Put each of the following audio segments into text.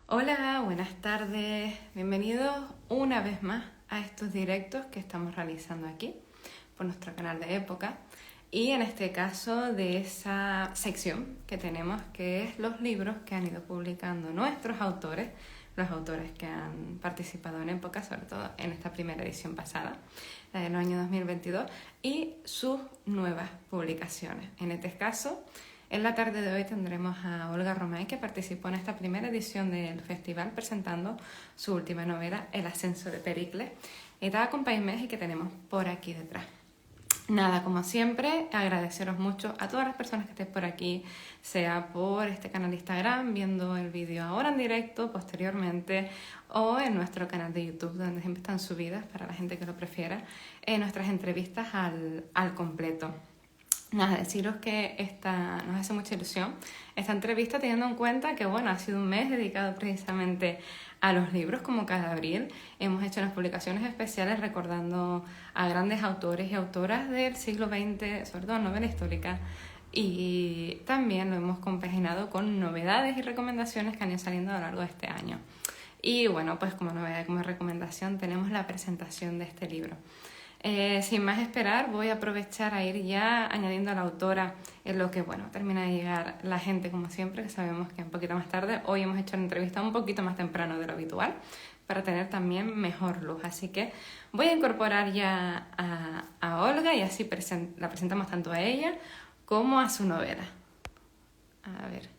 Hola, buenas tardes. Bienvenidos una vez más a estos directos que estamos realizando aquí por nuestro canal de Época y en este caso de esa sección que tenemos que es los libros que han ido publicando nuestros autores, los autores que han participado en Época, sobre todo en esta primera edición pasada, la del año 2022, y sus nuevas publicaciones. En este caso, en la tarde de hoy tendremos a Olga Romay, que participó en esta primera edición del festival presentando su última novela, El ascenso de Pericles, editada con Paimés y que tenemos por aquí detrás. Nada, como siempre, agradeceros mucho a todas las personas que estéis por aquí, sea por este canal de Instagram, viendo el vídeo ahora en directo, posteriormente, o en nuestro canal de YouTube, donde siempre están subidas, para la gente que lo prefiera, nuestras entrevistas al completo. Nada, deciros que nos hace mucha ilusión esta entrevista, teniendo en cuenta que, bueno, ha sido un mes dedicado precisamente a los libros, como cada abril. Hemos hecho unas publicaciones especiales recordando a grandes autores y autoras del siglo XX, sobre todo novela histórica, y también lo hemos compaginado con novedades y recomendaciones que han ido saliendo a lo largo de este año. Y bueno, pues como novedad, como recomendación, tenemos la presentación de este libro. Sin más esperar, voy a aprovechar a ir ya añadiendo a la autora en lo que, bueno, termina de llegar la gente como siempre, que sabemos que un poquito más tarde. Hoy hemos hecho la entrevista un poquito más temprano de lo habitual para tener también mejor luz. Así que voy a incorporar ya a Olga y así la presentamos tanto a ella como a su novela. A ver.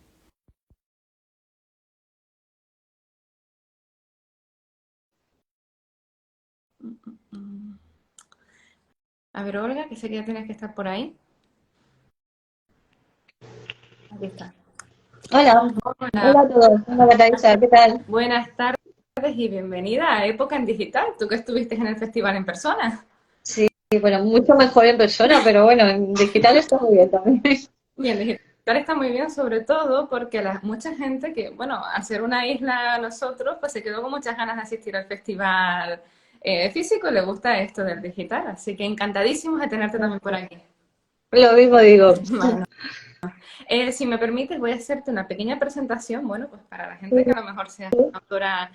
A ver, Olga, que sé que ya tienes que estar por ahí. Aquí está. Hola, Hola, hola a todos. Hola, Taisa, ¿qué tal? buenas tardes y bienvenida a Época en Digital. Tú que estuviste en el festival en persona. Sí, bueno, mucho mejor en persona, pero bueno, en digital está muy bien también. Bien, digital está muy bien, sobre todo porque mucha gente que, bueno, al ser una isla nosotros, pues se quedó con muchas ganas de asistir al festival físico y le gusta esto del digital. Así que encantadísimos de tenerte también por aquí. Lo mismo digo. Bueno, si me permites, voy a hacerte una pequeña presentación, bueno, pues para la gente que a lo mejor sea una autora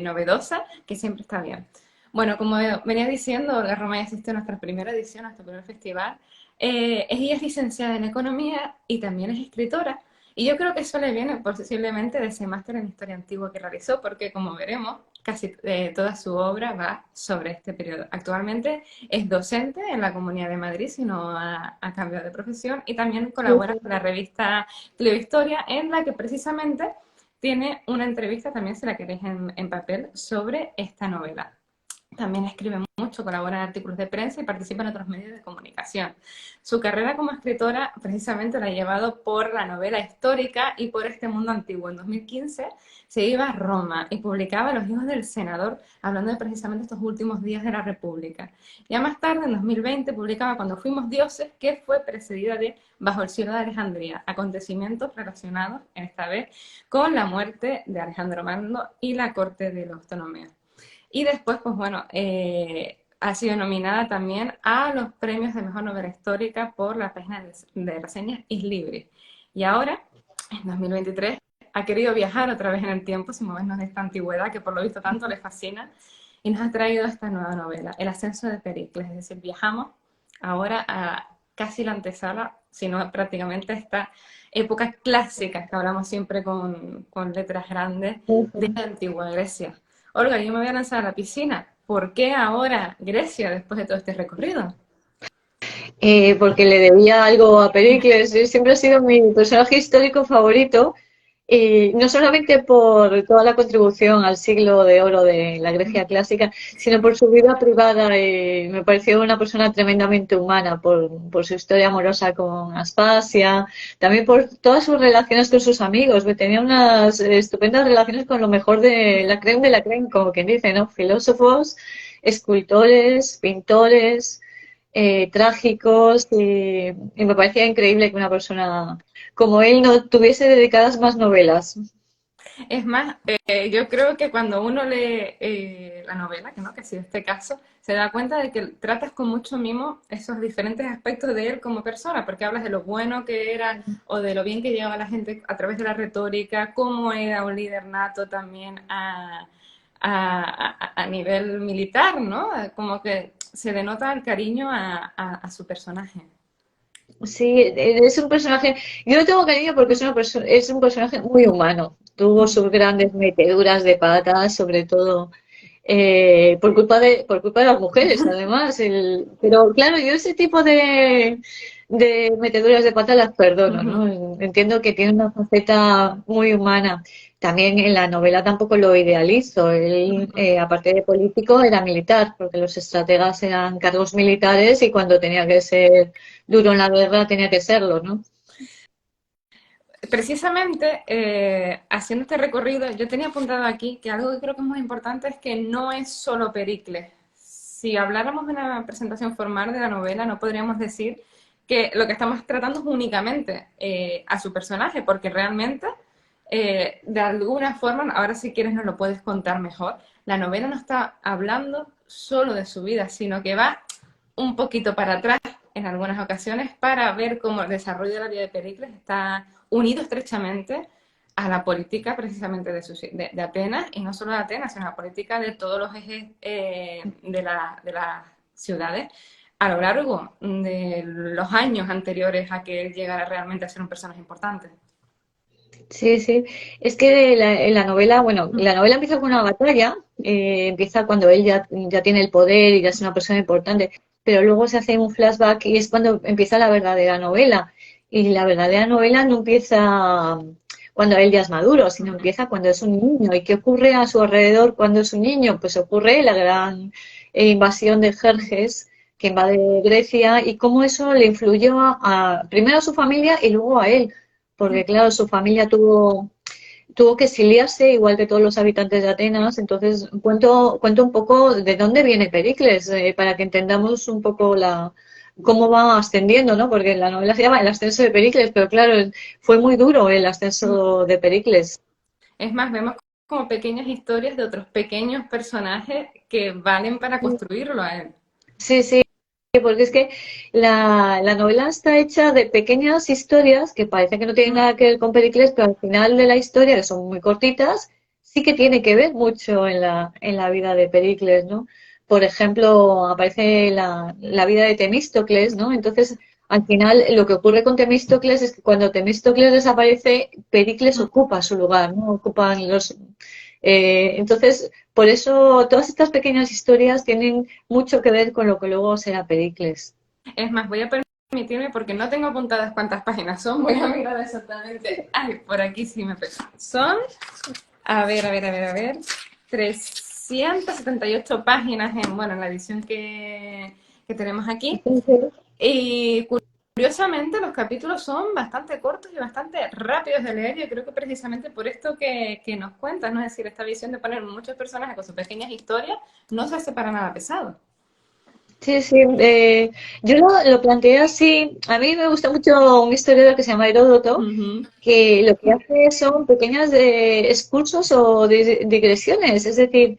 novedosa, que siempre está bien. Bueno, como venía diciendo, Olga Romay asistió a nuestra primera edición, a nuestro primer festival. Ella es licenciada en Economía y también es escritora. Y yo creo que eso le viene posiblemente de ese máster en Historia Antigua que realizó, porque como veremos, casi toda su obra va sobre este periodo. Actualmente es docente en la Comunidad de Madrid, si no ha cambiado de profesión, y también colabora con la revista Cleo Historia, en la que precisamente tiene una entrevista, también si la queréis en papel, sobre esta novela. También escribe mucho, colabora en artículos de prensa y participa en otros medios de comunicación. Su carrera como escritora precisamente la ha llevado por la novela histórica y por este mundo antiguo. En 2015 se iba a Roma y publicaba Los hijos del senador, hablando de precisamente estos últimos días de la República. Ya más tarde, en 2020, publicaba Cuando fuimos dioses, que fue precedida de Bajo el cielo de Alejandría, acontecimientos relacionados, esta vez, con la muerte de Alejandro Magno y la corte de los Ptolomeos. Y después, pues bueno, ha sido nominada también a los premios de Mejor Novela Histórica por la página de reseñas Islibris. Y ahora, en 2023, ha querido viajar otra vez en el tiempo, sin movernos de esta antigüedad que por lo visto tanto le fascina, y nos ha traído esta nueva novela, El ascenso de Pericles. Es decir, viajamos ahora a casi la antesala, sino prácticamente esta época clásica que hablamos siempre con letras grandes de la antigua Grecia. Olga, yo me voy a lanzar a la piscina. ¿Por qué ahora Grecia después de todo este recorrido? Porque le debía algo a Pericles. Siempre ha sido mi personaje histórico favorito, no solamente por toda la contribución al siglo de oro de la Grecia clásica, sino por su vida privada. Me pareció una persona tremendamente humana por su historia amorosa con Aspasia, también por todas sus relaciones con sus amigos. Tenía unas estupendas relaciones con lo mejor de la creme, como quien dice, ¿no? Filósofos, escultores, pintores, trágicos, y me parecía increíble que una persona como él no tuviese dedicadas más novelas. Es más, yo creo que cuando uno lee la novela, que no, que ha sido este caso, se da cuenta de que tratas con mucho mimo esos diferentes aspectos de él como persona, porque hablas de lo bueno que era o de lo bien que llegaba la gente a través de la retórica, cómo era un líder nato también a nivel militar, ¿no? Como que se denota el cariño a su personaje. Sí, es un personaje, yo lo tengo cariño porque es un personaje muy humano. Tuvo sus grandes meteduras de patas, sobre todo por culpa de las mujeres, además. Pero claro, yo ese tipo de meteduras de pata las perdono, ¿no? Entiendo que tiene una faceta muy humana. También en la novela tampoco lo idealizo. Él, aparte de político, era militar, porque los estrategas eran cargos militares y cuando tenía que ser duro en la guerra tenía que serlo, ¿no? Precisamente, haciendo este recorrido, yo tenía apuntado aquí que algo que creo que es muy importante es que no es solo Pericles. Si habláramos de una presentación formal de la novela, no podríamos decir que lo que estamos tratando es únicamente a su personaje, porque realmente, de alguna forma, ahora si quieres nos lo puedes contar mejor, la novela no está hablando solo de su vida, sino que va un poquito para atrás en algunas ocasiones para ver cómo el desarrollo de la vida de Pericles está unido estrechamente a la política precisamente de Atenas, y no solo de Atenas, sino a la política de todos los ejes de las ciudades a lo largo de los años anteriores a que él llegara realmente a ser un personaje importante. Sí, sí. Es que en la novela, bueno, la novela empieza con una batalla, empieza cuando él ya tiene el poder y ya es una persona importante, pero luego se hace un flashback y es cuando empieza la verdadera novela. Y la verdadera novela no empieza cuando él ya es maduro, sino empieza cuando es un niño. ¿Y qué ocurre a su alrededor cuando es un niño? Pues ocurre la gran invasión de Jerjes que invade Grecia y cómo eso le influyó primero a su familia y luego a él porque claro, su familia tuvo que exiliarse, igual que todos los habitantes de Atenas. Entonces, cuento un poco de dónde viene Pericles, para que entendamos un poco cómo va ascendiendo, ¿no? Porque la novela se llama El ascenso de Pericles, pero claro, fue muy duro el ascenso de Pericles. Es más, vemos como pequeñas historias de otros pequeños personajes que valen para construirlo a él. Sí, sí, porque es que la novela está hecha de pequeñas historias que parece que no tienen nada que ver con Pericles, pero al final de la historia, que son muy cortitas, sí que tiene que ver mucho en la vida de Pericles, ¿no? Por ejemplo, aparece la vida de Temístocles, ¿no? Entonces, al final, lo que ocurre con Temístocles es que cuando Temístocles desaparece, Pericles ocupa su lugar, ¿no? Ocupan entonces, por eso todas estas pequeñas historias tienen mucho que ver con lo que luego será Pericles. Es más, voy a permitirme, porque no tengo apuntadas cuántas páginas son, voy a mirar exactamente. Ay, por aquí sí me pesa. Son, a ver, 378 páginas bueno, en la edición que tenemos aquí. Y curiosamente los capítulos son bastante cortos y bastante rápidos de leer. Yo creo que precisamente por esto que nos cuentas, ¿no? Es decir, esta visión de poner muchos personajes con sus pequeñas historias no se hace para nada pesado. Sí, sí, yo lo planteé así. A mí me gusta mucho un historiador que se llama Heródoto, Ujú. que lo que hace son pequeños excursos o digresiones, es decir,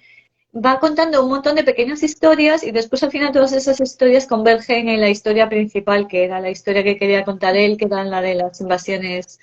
va contando un montón de pequeñas historias y después al final todas esas historias convergen en la historia principal, que era la historia que quería contar él, que era la de las invasiones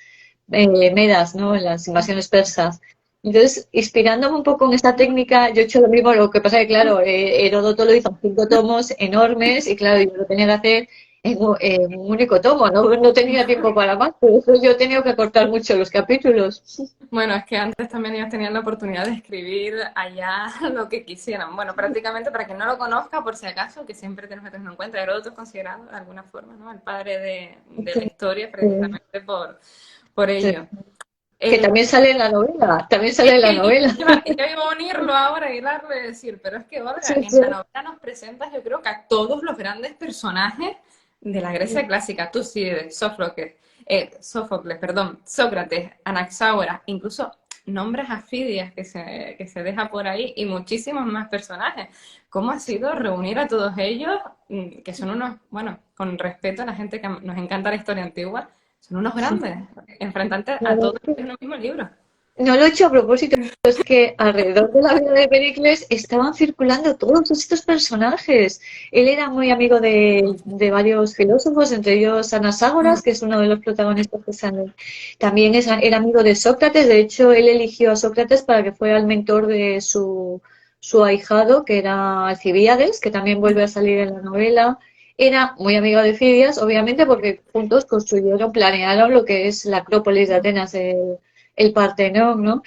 medas, ¿no? Las invasiones persas. Entonces, inspirándome un poco en esta técnica, yo he hecho lo mismo, lo que pasa es que, claro, Heródoto lo hizo en 5 tomos enormes y, claro, yo lo tenía que hacer en un único tomo, no tenía tiempo para más, por eso yo he tenido que cortar mucho los capítulos. Bueno, es que antes también ellos tenían la oportunidad de escribir allá lo que quisieran. Bueno, prácticamente para quien no lo conozca, por si acaso, que siempre tenemos que tenerlo en cuenta, Heródoto es considerado de alguna forma, ¿no? El padre de la historia Sí, precisamente por sí. ello. Que Eh, también sale en la novela, también es sale en la que novela. yo iba a unirlo ahora y darle a decir, pero es que Sí, Olga, en sí. la novela nos presentas, yo creo que a todos los grandes personajes de la Grecia clásica, Tucídides, Sófocles, perdón, Sócrates, Anaxágoras, incluso nombres a Fidias que se deja por ahí y muchísimos más personajes. ¿Cómo ha sido reunir a todos ellos, que son unos, bueno, con respeto a la gente que nos encanta la historia antigua, son unos grandes, enfrentantes a todos en el mismo libro? No lo he hecho a propósito, es que alrededor de la vida de Pericles estaban circulando todos estos personajes. Él era muy amigo de varios filósofos, entre ellos Anaxágoras, que es uno de los protagonistas que salen. También era amigo de Sócrates, de hecho él eligió a Sócrates para que fuera el mentor de su ahijado, que era Alcibíades, que también vuelve a salir en la novela. Era muy amigo de Fidias, obviamente, porque juntos construyeron, planearon lo que es la Acrópolis de Atenas, el Partenón, ¿no?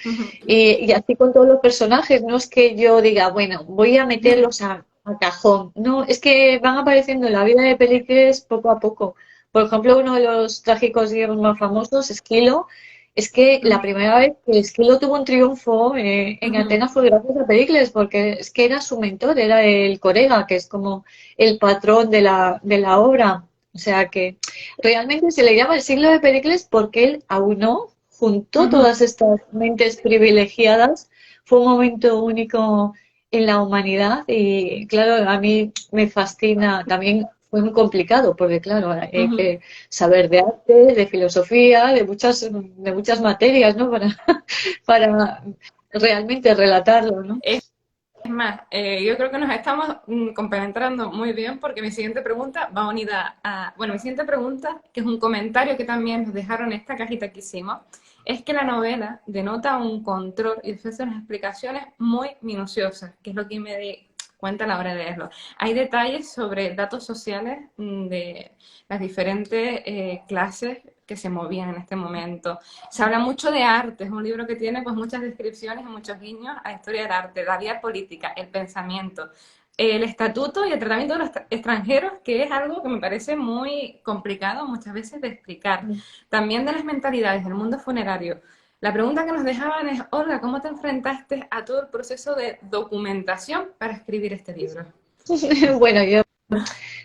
Y así con todos los personajes, no es que yo diga, bueno, voy a meterlos a cajón, no, es que van apareciendo en la vida de Pericles poco a poco. Por ejemplo, uno de los trágicos griegos más famosos, Esquilo, es que la primera vez que Esquilo tuvo un triunfo en Atenas fue gracias a Pericles, porque es que era su mentor, era el corega, que es como el patrón de la obra. O sea que realmente se le llama el siglo de Pericles porque él aunó, juntó todas estas mentes privilegiadas. Fue un momento único en la humanidad y claro, a mí me fascina. También fue muy complicado porque claro, hay que saber de arte, de filosofía, de muchas materias, ¿no? Para realmente relatarlo, ¿no? Es más, yo creo que nos estamos complementando muy bien porque mi siguiente pregunta va unida a, bueno, mi siguiente pregunta, que es un comentario que también nos dejaron en esta cajita que hicimos, es que la novela denota un control y ofrece unas explicaciones muy minuciosas, que es lo que me di cuenta a la hora de leerlo. Hay detalles sobre datos sociales de las diferentes clases que se movían en este momento. Se habla mucho de arte, es un libro que tiene pues muchas descripciones y muchos guiños a la historia del arte, la vida política, el pensamiento, el estatuto y el tratamiento de los extranjeros, que es algo que me parece muy complicado muchas veces de explicar. También de las mentalidades del mundo funerario. La pregunta que nos dejaban es, Olga, ¿cómo te enfrentaste a todo el proceso de documentación para escribir este libro? Bueno, yo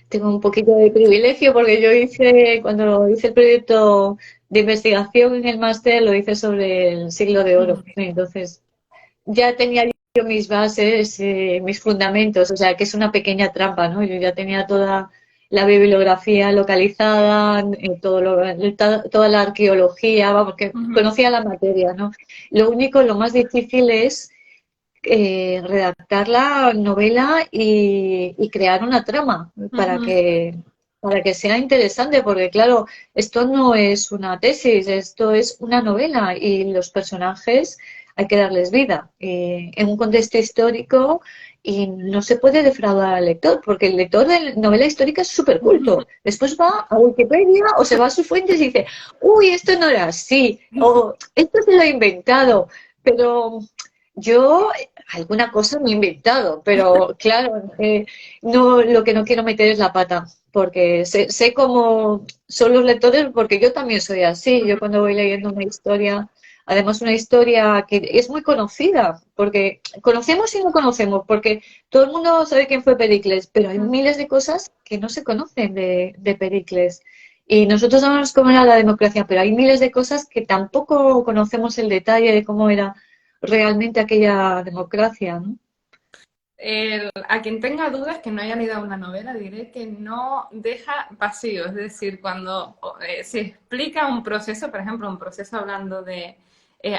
tengo un poquito de privilegio porque cuando hice el proyecto de investigación en el máster, lo hice sobre el siglo de oro. Entonces, ya tenía yo mis bases, mis fundamentos, o sea, que es una pequeña trampa, ¿no? Yo ya tenía toda la bibliografía localizada, toda la arqueología, vamos, que conocía la materia, ¿no? Lo único, lo más difícil es redactar la novela y crear una trama para que sea interesante, porque claro, esto no es una tesis, esto es una novela y los personajes hay que darles vida en un contexto histórico y no se puede defraudar al lector, porque el lector de novela histórica es súper culto. Después va a Wikipedia o se va a sus fuentes y dice, uy, esto no era así, o esto se lo he inventado, pero yo alguna cosa me he inventado, pero claro, no, lo que no quiero meter es la pata, porque sé cómo son los lectores, porque yo también soy así. Yo cuando voy leyendo una historia, además una historia que es muy conocida, porque conocemos y no conocemos, porque todo el mundo sabe quién fue Pericles, pero hay miles de cosas que no se conocen de Pericles. Y nosotros sabemos cómo era la democracia, pero hay miles de cosas que tampoco conocemos el detalle de cómo era realmente aquella democracia, ¿no? A quien tenga dudas que no haya leído una novela, diré que no deja vacío. Es decir, cuando se explica un proceso, por ejemplo, un proceso hablando de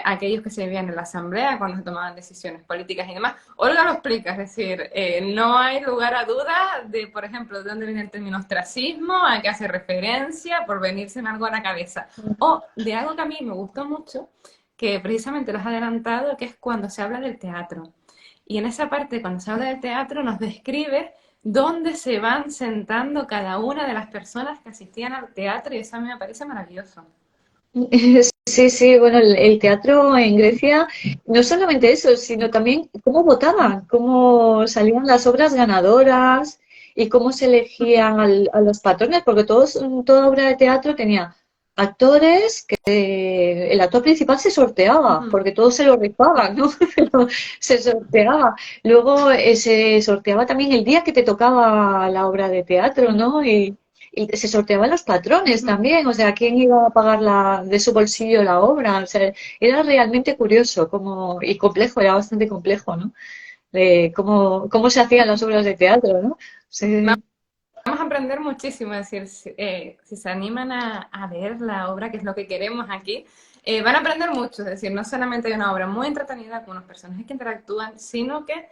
aquellos que se vivían en la asamblea, cuando se tomaban decisiones políticas y demás, Olga lo explica. Es decir, no hay lugar a duda de, por ejemplo, de dónde viene el término ostracismo, a qué hace referencia, por venirse en algo a la cabeza. O de algo que a mí me gustó mucho, que precisamente lo has adelantado, que es cuando se habla del teatro. Y en esa parte, cuando se habla del teatro, nos describe dónde se van sentando cada una de las personas que asistían al teatro y eso a mí me parece maravilloso. Sí, sí, bueno, el teatro en Grecia, no solamente eso, sino también cómo votaban, cómo salían las obras ganadoras y cómo se elegían a los patrones, porque toda obra de teatro tenía actores que el actor principal se sorteaba, porque todos se lo rifaban, ¿no? Pero se sorteaba. Luego se sorteaba también el día que te tocaba la obra de teatro, ¿no? Y se sorteaban los patrones también, o sea, quién iba a pagar de su bolsillo la obra, o sea, era realmente curioso y complejo, era bastante complejo, ¿no? De cómo se hacían las obras de teatro, ¿no? Sí. Vamos a aprender muchísimo, es decir, si se animan a leer la obra, que es lo que queremos aquí, van a aprender mucho, es decir, no solamente hay una obra muy entretenida con unos personajes que interactúan, sino que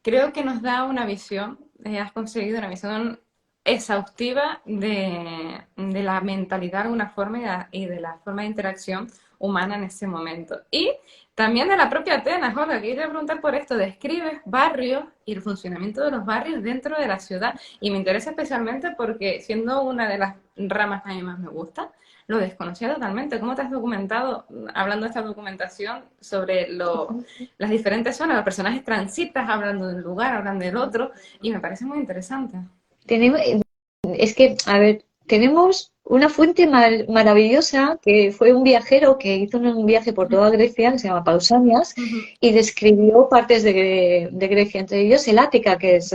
creo que nos da una visión, has conseguido una visión exhaustiva de la mentalidad de alguna forma y de la forma de interacción humana en ese momento. Y también de la propia Atenas, Olga, que quería preguntar por esto, describes barrios y el funcionamiento de los barrios dentro de la ciudad, y me interesa especialmente porque siendo una de las ramas que a mí más me gusta, lo desconocía totalmente. ¿Cómo te has documentado, hablando de esta documentación, sobre las diferentes zonas? Los personajes transitas, hablando de un lugar, hablan del otro, y me parece muy interesante. Tenemos, es que, a ver, tenemos una fuente maravillosa que fue un viajero que hizo un viaje por toda Grecia, que se llama Pausanias, y describió partes de Grecia, entre ellos el Ática, que es,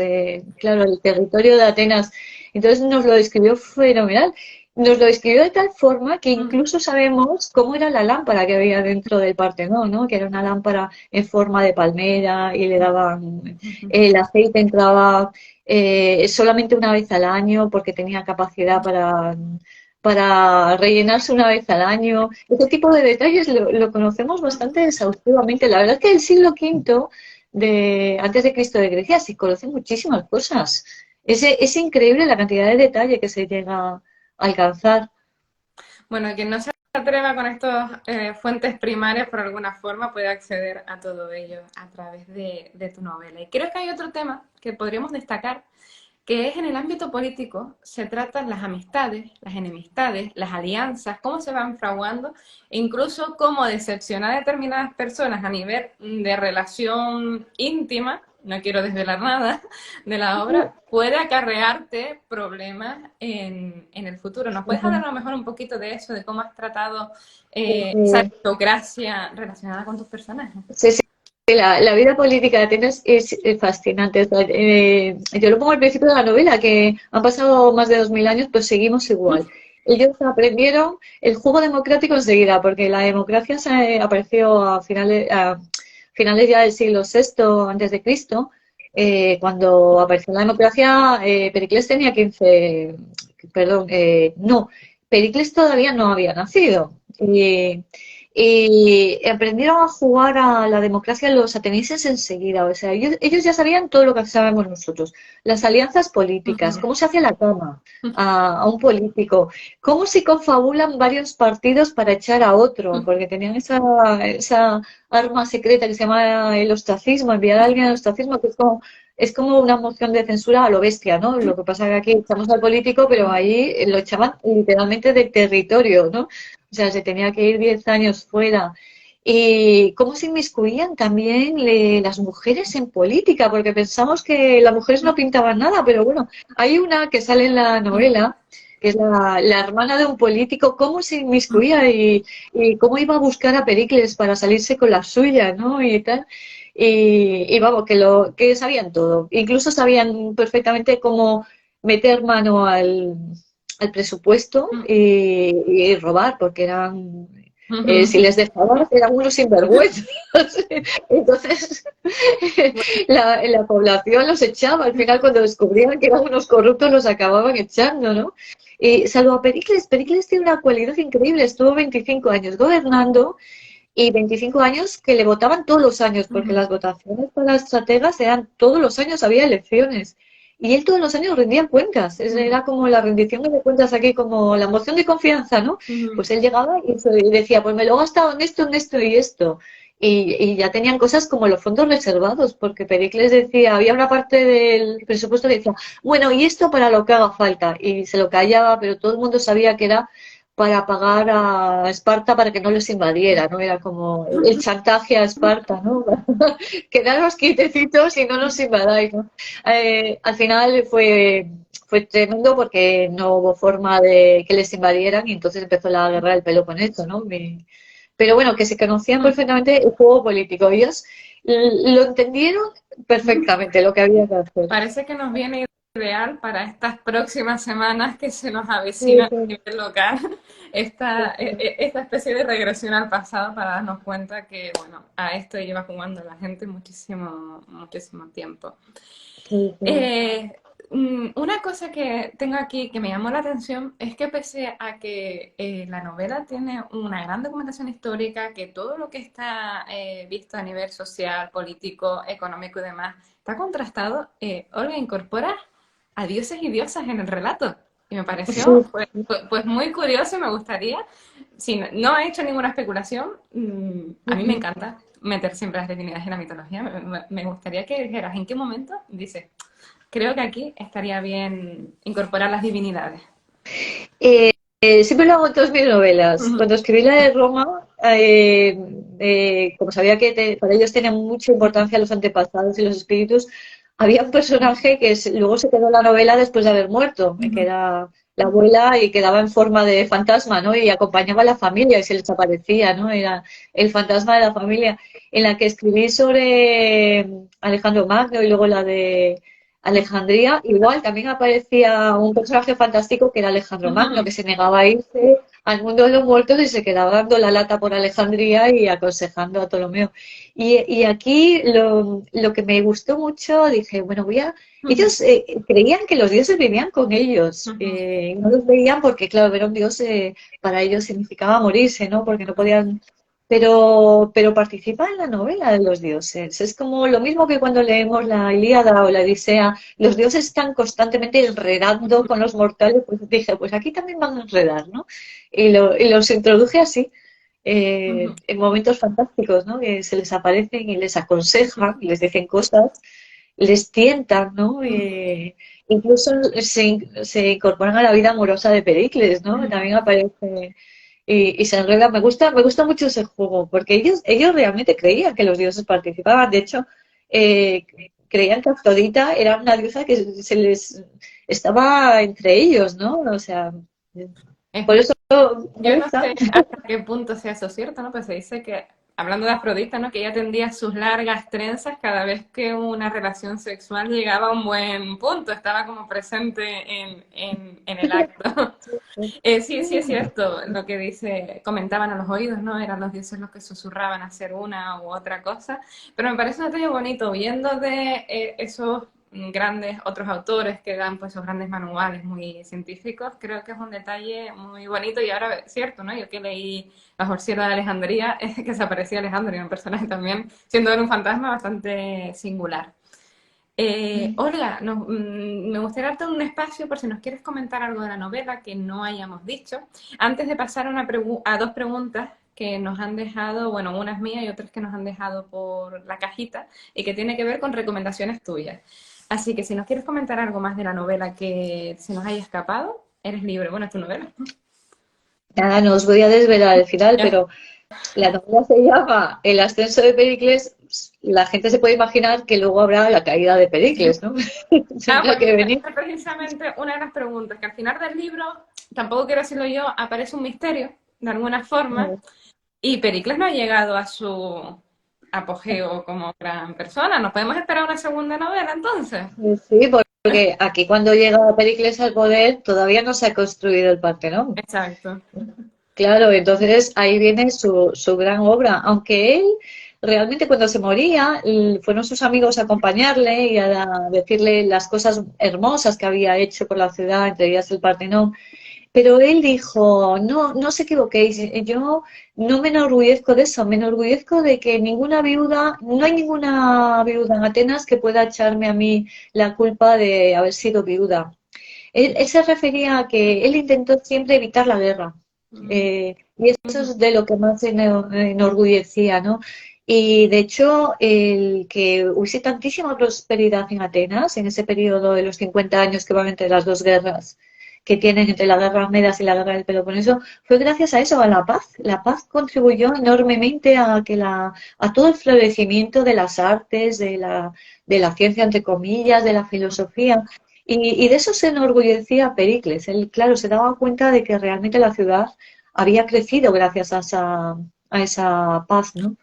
claro, el territorio de Atenas. Entonces nos lo describió fenomenal. Nos lo describió de tal forma que incluso sabemos cómo era la lámpara que había dentro del Partenón, ¿no? Que era una lámpara en forma de palmera y le daban el aceite, entraba solamente una vez al año porque tenía capacidad para rellenarse una vez al año. Este tipo de detalles lo conocemos bastante exhaustivamente. La verdad es que el siglo V antes de Cristo de Grecia se conocen muchísimas cosas. Es increíble la cantidad de detalle que se llega a alcanzar. Bueno, quien no se atreva con estas fuentes primarias por alguna forma puede acceder a todo ello a través de tu novela. Y creo que hay otro tema que podríamos destacar, que es en el ámbito político, se tratan las amistades, las enemistades, las alianzas, cómo se van fraguando, e incluso cómo decepcionar a determinadas personas a nivel de relación íntima, no quiero desvelar nada de la obra, puede acarrearte problemas en el futuro. ¿Nos puedes hablar a lo mejor un poquito de eso, de cómo has tratado esa aristocracia relacionada con tus personajes? Sí, sí, la vida política de Atenas es fascinante. O sea, yo lo pongo al principio de la novela, que han pasado más de 2000 años, pues seguimos igual. Ellos aprendieron el juego democrático enseguida, porque la democracia apareció a finales ya del siglo VI antes de Cristo. Cuando apareció la democracia, Pericles tenía 15, perdón, no, Pericles todavía no había nacido. Y aprendieron a jugar a la democracia los atenienses enseguida. O sea, ellos ya sabían todo lo que sabemos nosotros. Las alianzas políticas, cómo se hace la cama a un político, cómo se confabulan varios partidos para echar a otro, porque tenían esa arma secreta que se llama el ostracismo, enviar a alguien al ostracismo, que es como una moción de censura a lo bestia, ¿no? Lo que pasa es que aquí echamos al político, pero ahí lo echaban literalmente del territorio, ¿no? O sea, se tenía que ir 10 años fuera. Y cómo se inmiscuían también las mujeres en política, porque pensamos que las mujeres no pintaban nada, pero bueno, hay una que sale en la novela, que es la hermana de un político, cómo se inmiscuía y cómo iba a buscar a Pericles para salirse con la suya, ¿no? Y tal. Y vamos, que sabían todo. Incluso sabían perfectamente cómo meter mano al presupuesto y robar, porque si les dejabas, eran unos sinvergüenzas. Entonces, la población los echaba. Al final, cuando descubrían que eran unos corruptos, los acababan echando, ¿no? Y salvo a Pericles tiene una cualidad increíble. Estuvo 25 años gobernando y 25 años que le votaban todos los años, porque las votaciones para estrategas eran todos los años, había elecciones. Y él todos los años rendía cuentas. Era como la rendición de cuentas aquí, como la moción de confianza, ¿no? Pues él llegaba y decía, pues me lo he gastado en esto y esto. Y ya tenían cosas como los fondos reservados, porque Pericles decía, había una parte del presupuesto que decía, bueno, y esto para lo que haga falta. Y se lo callaba, pero todo el mundo sabía que era para pagar a Esparta para que no les invadiera, ¿no? Era como el chantaje a Esparta, ¿no? Quedaros quietecitos y no nos invadáis, ¿no? Al final fue tremendo porque no hubo forma de que les invadieran y entonces empezó la guerra del Peloponeso, ¿no? Pero bueno, que se conocían perfectamente el juego político. Ellos lo entendieron perfectamente lo que había que hacer. Parece que nos viene ideal para estas próximas semanas que se nos Sí, avecina a sí, nivel local sí, esta especie de regresión al pasado para darnos cuenta que, bueno, a esto lleva jugando la gente muchísimo, muchísimo tiempo. sí, sí. Una cosa que tengo aquí que me llamó la atención es que pese a que la novela tiene una gran documentación histórica, que todo lo que está visto a nivel social, político, económico y demás está contrastado, Olga incorpora a dioses y diosas en el relato. Y me pareció Sí, pues muy curioso y me gustaría, si no he hecho ninguna especulación, a mí me encanta meter siempre las divinidades en la mitología. Me gustaría que dijeras en qué momento dices, creo que aquí estaría bien incorporar las divinidades. Siempre lo hago en todas mis novelas. Ujú, Cuando escribí la de Roma, como sabía que para ellos tenían mucha importancia los antepasados y los espíritus, había un personaje que luego se quedó en la novela después de haber muerto, que ujú, era la abuela y quedaba en forma de fantasma, ¿no? Y acompañaba a la familia y se les aparecía, ¿no? Era el fantasma de la familia. En la que escribí sobre Alejandro Magno y luego la de Alejandría, igual también aparecía un personaje fantástico que era Alejandro Magno, ujú, que se negaba a irse al mundo de los muertos y se quedaba dando la lata por Alejandría y aconsejando a Ptolomeo. Y aquí lo que me gustó mucho, dije, bueno, ujú, ellos creían que los dioses vivían con ellos, ujú, no los veían porque, claro, ver a un dios para ellos significaba morirse, ¿no? Porque no podían pero participa en la novela de los dioses. Es como lo mismo que cuando leemos la Ilíada o la Odisea, los dioses están constantemente enredando con los mortales, pues dije, pues aquí también van a enredar, ¿no? Y los introduje así, ujú, en momentos fantásticos, ¿no? Que se les aparecen y les aconsejan, y ujú, les dicen cosas, les tientan, ¿no? Incluso se incorporan a la vida amorosa de Pericles, ¿no? ujú. También aparece y se enreda. Me gusta mucho ese juego, porque ellos realmente creían que los dioses participaban. De hecho, eh, creían que Afrodita era una diosa que se les estaba entre ellos, ¿no? O sea, Es por verdad. eso me Yo no gusta. sé hasta qué punto sea eso cierto, ¿no? Pues se dice que, hablando de Afrodita, ¿no? Que ella tendía sus largas trenzas cada vez que una relación sexual llegaba a un buen punto, estaba como presente en el acto. Sí, sí es cierto lo que dice, comentaban a los oídos, ¿no? Eran los dioses los que susurraban hacer una u otra cosa, pero me parece un detalle bonito, viendo de esos grandes otros autores que dan pues esos grandes manuales muy científicos, creo que es un detalle muy bonito y ahora es cierto, ¿no? Yo que leí Bajo el cielo de Alejandría, es que se aparecía Alejandría, un personaje también, siendo él un fantasma bastante singular. Olga, me gustaría darte un espacio por si nos quieres comentar algo de la novela que no hayamos dicho, antes de pasar a, a dos preguntas que nos han dejado, bueno, una es mía y otras que nos han dejado por la cajita y que tiene que ver con recomendaciones tuyas. Así que si nos quieres comentar algo más de la novela que se nos haya escapado, eres libre. Bueno, es tu novela. Nada, no os voy a desvelar el final, Ya. pero la novela se llama El ascenso de Pericles. La gente se puede imaginar que luego habrá la caída de Pericles, ¿no? Ah, Tendrá pues que mira, venir. esta es precisamente una de las preguntas, que al final del libro, tampoco quiero decirlo yo, aparece un misterio, de alguna forma. Y Pericles no ha llegado a su apogeo como gran persona. ¿Nos podemos esperar una segunda novela entonces? Sí, porque aquí cuando llega Pericles al poder todavía no se ha construido el Partenón. Exacto. Claro, entonces ahí viene su gran obra, aunque él realmente cuando se moría fueron sus amigos a acompañarle y a decirle las cosas hermosas que había hecho por la ciudad, entre ellas el Partenón. Pero él dijo, no, no os equivoquéis, yo no me enorgullezco de eso, me enorgullezco de que no hay ninguna viuda en Atenas que pueda echarme a mí la culpa de haber sido viuda. Él se refería a que él intentó siempre evitar la guerra. Y eso Ujú. es de lo que más se enorgullecía, ¿no? Y de hecho, el que hubiese tantísima prosperidad en Atenas, en ese periodo de los 50 años que van entre las dos guerras que tienen entre la guerra Medas y la guerra del Peloponeso, fue gracias a eso, a la paz. La paz contribuyó enormemente a todo el florecimiento de las artes, de la ciencia, entre comillas, de la filosofía. Y de eso se enorgullecía Pericles. Él, claro, se daba cuenta de que realmente la ciudad había crecido gracias a esa paz, ¿no?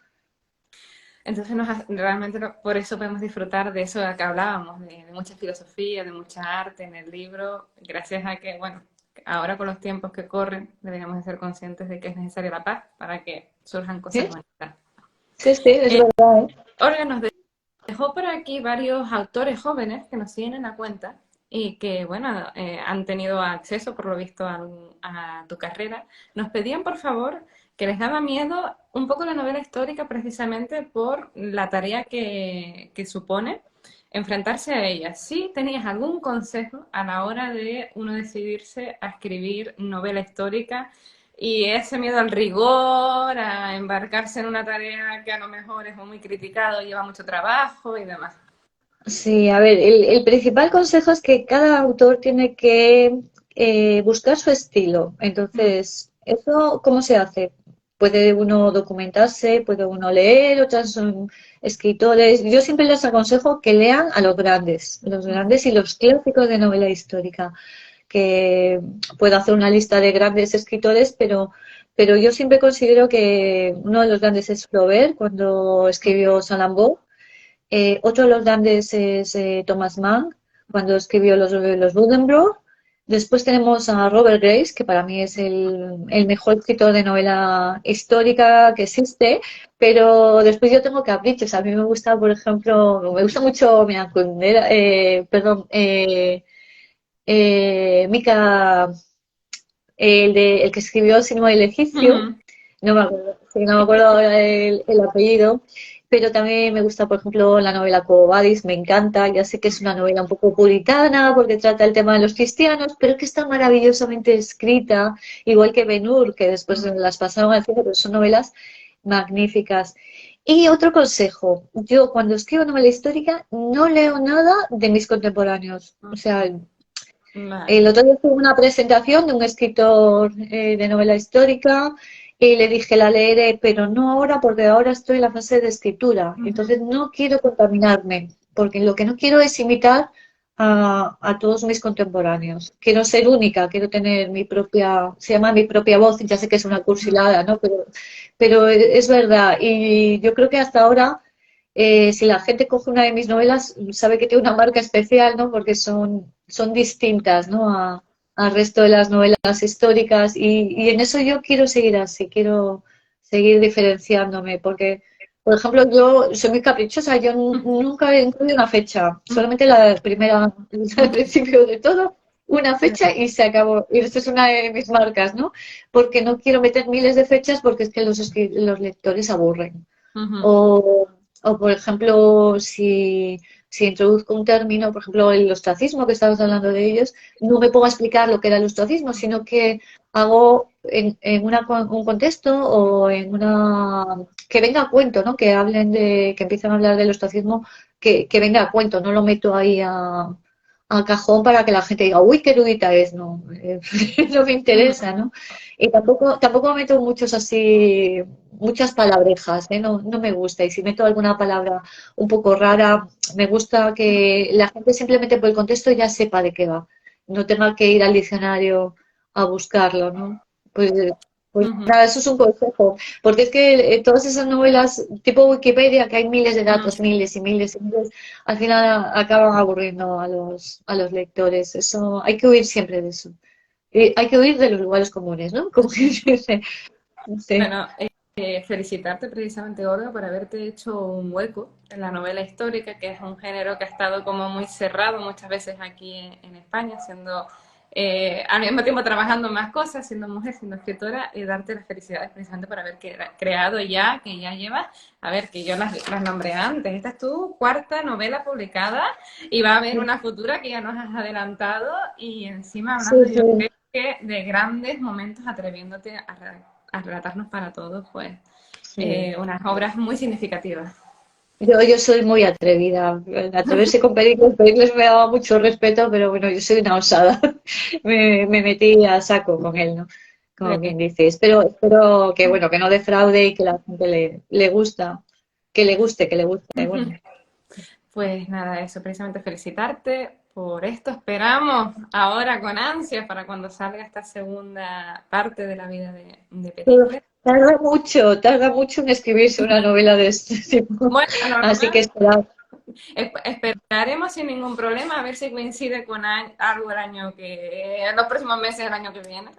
Entonces realmente por eso podemos disfrutar de eso de que hablábamos, de mucha filosofía, de mucha arte en el libro, gracias a que, bueno, ahora con los tiempos que corren deberíamos de ser conscientes de que es necesaria la paz para que surjan cosas Sí, bonitas. sí, sí, es verdad, ¿eh? Olga nos dejó por aquí varios autores jóvenes que nos siguen en la cuenta y que, bueno, han tenido acceso, por lo visto, a tu carrera, nos pedían, por favor, que les daba miedo un poco la novela histórica precisamente por la tarea que supone enfrentarse a ella. Si tenías algún consejo a la hora de uno decidirse a escribir novela histórica y ese miedo al rigor, a embarcarse en una tarea que a lo mejor es muy criticado, lleva mucho trabajo y demás. Sí, a ver, el principal consejo es que cada autor tiene que buscar su estilo. Entonces, ¿eso cómo se hace? Puede uno documentarse, puede uno leer, otros son escritores. Yo siempre les aconsejo que lean a los grandes y los clásicos de novela histórica, que puedo hacer una lista de grandes escritores, pero yo siempre considero que uno de los grandes es Flaubert, cuando escribió Salambó. Otro de los grandes es Thomas Mann, cuando escribió los Buddenbrook. Después tenemos a Robert Grace, que para mí es el mejor escritor de novela histórica que existe, pero después yo tengo caprichos. A mí me gusta, por ejemplo, me gusta mucho Mira Kundera, perdón, Mika, el que escribió Sino el egipcio, Ujú. no me acuerdo, sí, no me acuerdo ahora el apellido, pero también me gusta, por ejemplo, la novela Quo Vadis, me encanta, ya sé que es una novela un poco puritana porque trata el tema de los cristianos, pero que está maravillosamente escrita, igual que Ben-Hur, que después las pasaron al cine, pero son novelas magníficas. Y otro consejo, yo cuando escribo novela histórica no leo nada de mis contemporáneos, o sea, el Vale. otro día tuve una presentación de un escritor de novela histórica y le dije la leeré, pero no ahora porque ahora estoy en la fase de escritura. Ujú. Entonces no quiero contaminarme, porque lo que no quiero es imitar a todos mis contemporáneos. Quiero ser única, quiero tener mi propia, se llama mi propia voz, ya sé que es una cursilada, ¿no? Pero es verdad. Y yo creo que hasta ahora si la gente coge una de mis novelas, sabe que tiene una marca especial, ¿no? Porque son distintas, ¿no? Al resto de las novelas históricas y en eso yo quiero seguir así, quiero seguir diferenciándome, porque, por ejemplo, yo soy muy caprichosa, yo nunca he incluido una fecha, solamente la primera, al principio de todo, una fecha y se acabó. Y esto es una de mis marcas, ¿no? Porque no quiero meter miles de fechas porque es que los lectores aburren. Ujú. O, o, por ejemplo, si introduzco un término, por ejemplo, el ostracismo, que estabas hablando de ellos, no me pongo a explicar lo que era el ostracismo, sino que hago un contexto o en una... que venga a cuento, ¿no? Que hablen que empiecen a hablar del ostracismo, que venga a cuento, no lo meto ahí a cajón para que la gente diga, uy, qué erudita es, no, no me interesa, ¿no? Y tampoco meto muchas palabrejas, ¿eh? No me gusta. Y si meto alguna palabra un poco rara, me gusta que la gente simplemente por el contexto ya sepa de qué va. No tenga que ir al diccionario a buscarlo, ¿no? Pues, pues Ujú. nada, eso es un consejo. Porque es que todas esas novelas tipo Wikipedia, que hay miles de Ujú. datos, miles y miles y miles, al final acaban aburriendo a los lectores. Eso, hay que huir siempre de eso. Y hay que huir de los lugares comunes, ¿no? Como que dice. Sí. Bueno, felicitarte precisamente, Olga, por haberte hecho un hueco en la novela histórica, que es un género que ha estado como muy cerrado muchas veces aquí en España, siendo al mismo tiempo trabajando en más cosas, siendo mujer, siendo escritora, y darte las felicidades precisamente por haber creado ya, que ya llevas, a ver, que yo las nombré antes. Esta es tu cuarta novela publicada y va a haber una futura que ya nos has adelantado y encima Sí, hablando yo sí, creo que de grandes momentos atreviéndote a relatarnos para todos, pues, sí. unas obras muy significativas. Yo soy muy atrevida. Atreverse con Pericles me daba mucho respeto, pero bueno, yo soy una osada. Me metí a saco con él, ¿no? Como quien dice. Espero que bueno, que no defraude y que la gente le gusta, que le guste, bueno. Pues nada, eso, precisamente felicitarte por esto. Esperamos ahora con ansias para cuando salga esta segunda parte de la vida de Pero Pericles. tarda mucho en escribirse una novela de este tipo. Bueno, Así que normal. esperar. Esperaremos sin ningún problema a ver si coincide con algo el año en los próximos meses del año que viene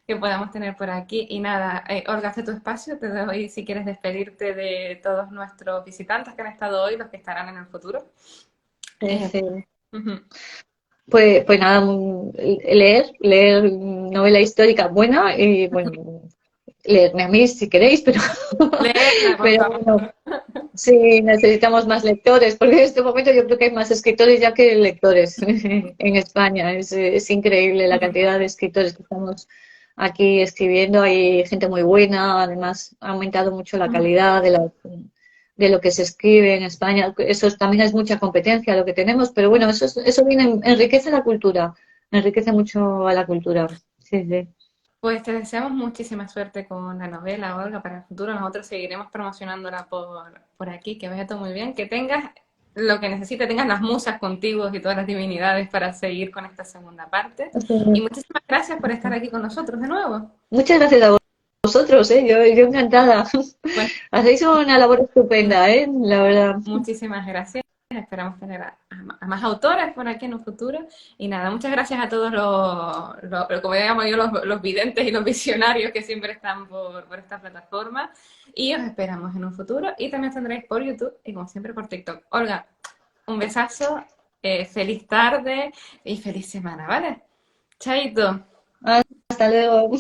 que podamos tener por aquí. Y nada, Olga, hace tu espacio, te doy si quieres despedirte de todos nuestros visitantes que han estado hoy, los que estarán en el futuro. Sí, Eh, sí. uh -huh. Pues nada, leer novela histórica buena y bueno, leerme a mí si queréis, pero, Leerla, por pero favor. bueno, sí, necesitamos más lectores, porque en este momento yo creo que hay más escritores ya que lectores en España. Es increíble la cantidad de escritores que estamos aquí escribiendo. Hay gente muy buena, además ha aumentado mucho la calidad de lo que se escribe en España. Eso también es mucha competencia lo que tenemos, pero bueno, eso viene, enriquece la cultura, enriquece mucho a la cultura. Sí, sí. Pues te deseamos muchísima suerte con la novela, Olga, para el futuro. Nosotros seguiremos promocionándola por aquí, que vaya todo muy bien, que tengas lo que necesites, tengas las musas contigo y todas las divinidades para seguir con esta segunda parte. Y muchísimas gracias por estar aquí con nosotros de nuevo. Muchas gracias a vosotros, ¿eh? Yo encantada. Pues Hacéis una labor estupenda, ¿eh? La verdad. muchísimas gracias. Esperamos tener a más autores por aquí en un futuro. Y nada, muchas gracias a todos como llamo yo, los videntes y los visionarios que siempre están por esta plataforma. Y os esperamos en un futuro. Y también tendréis por YouTube y como siempre por TikTok. Olga, un besazo, feliz tarde y feliz semana, ¿vale? Chaito. Hasta luego.